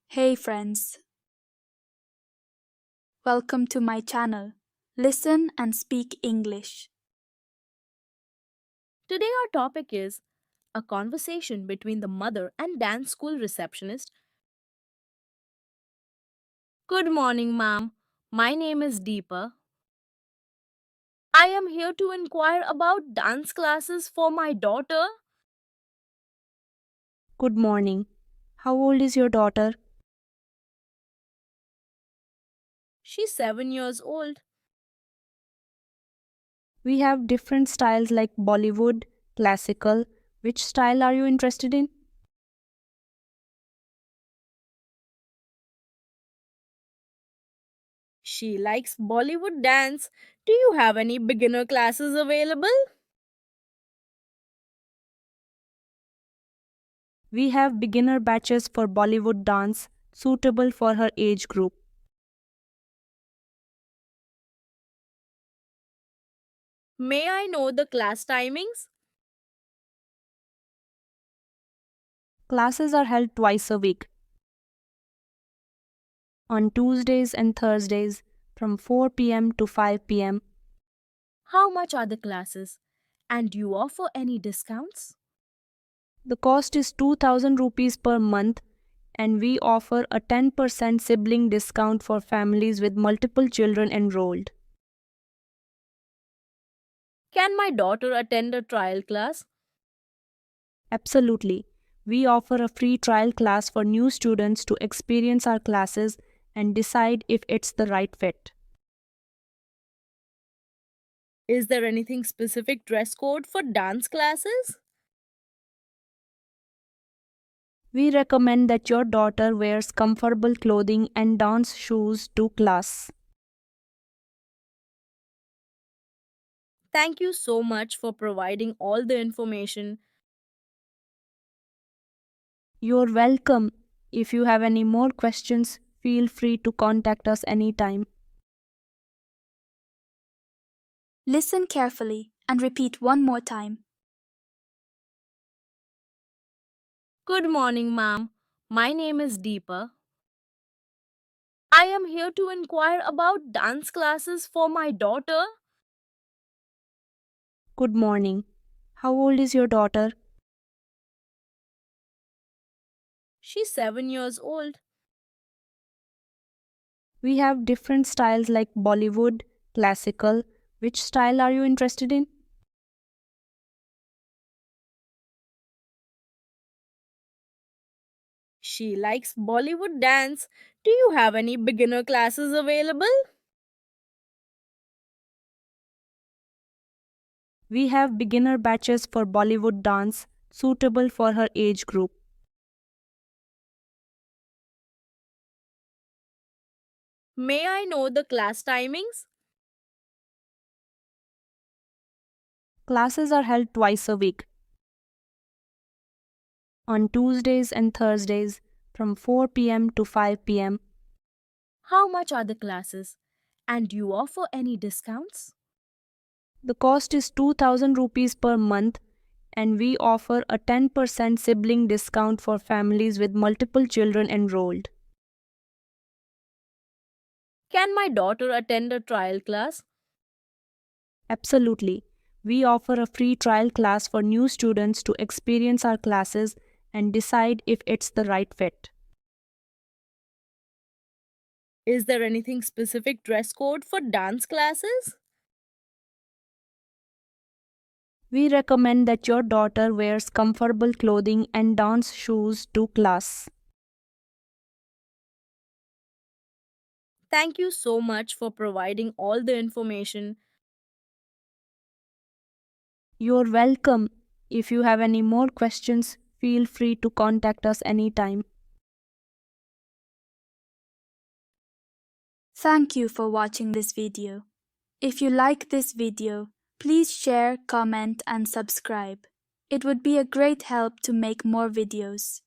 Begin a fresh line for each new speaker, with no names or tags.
Hey friends, welcome to my channel. Listen and speak English.
Today, our topic is a conversation between the mother and dance school receptionist. Good morning, ma'am. My name is Deepa. I am here to inquire about dance classes for my daughter.
Good morning. How old is your daughter?
She's 7 years old.
We have different styles like Bollywood, classical. Which style are you interested in?
She likes Bollywood dance. Do you have any beginner classes available?
We have beginner batches for Bollywood dance suitable for her age group.
May I know the class timings?
Classes are held twice a week, on Tuesdays and Thursdays from 4 pm to 5 pm.
How much are the classes? And do you offer any discounts?
The cost is 2000 rupees per month and we offer a 10% sibling discount for families with multiple children enrolled.
Can my daughter attend a trial class?
Absolutely. We offer a free trial class for new students to experience our classes and decide if it's the right fit.
Is there anything specific dress code for dance classes?
We recommend that your daughter wears comfortable clothing and dance shoes to class.
Thank you so much for providing all the information.
You're welcome. If you have any more questions, feel free to contact us anytime.
Listen carefully and repeat one more time.
Good morning, ma'am. My name is Deepa. I am here to inquire about dance classes for my daughter.
Good morning. How old is your daughter?
She's 7 years old.
We have different styles like Bollywood, classical. Which style are you interested in?
She likes Bollywood dance. Do you have any beginner classes available?
We have beginner batches for Bollywood dance suitable for her age group.
May I know the class timings?
Classes are held twice a week, on Tuesdays and Thursdays from 4 pm to 5 pm.
How much are the classes? And do you offer any discounts?
The cost is 2000 rupees per month and we offer a 10% sibling discount for families with multiple children enrolled.
Can my daughter attend a trial class?
Absolutely. We offer a free trial class for new students to experience our classes and decide if it's the right fit.
Is there anything specific dress code for dance classes?
We recommend that your daughter wears comfortable clothing and dance shoes to class.
Thank you so much for providing all the information.
You're welcome. If you have any more questions, feel free to contact us anytime.
Thank you for watching this video. If you like this video, please share, comment and subscribe. It would be a great help to make more videos.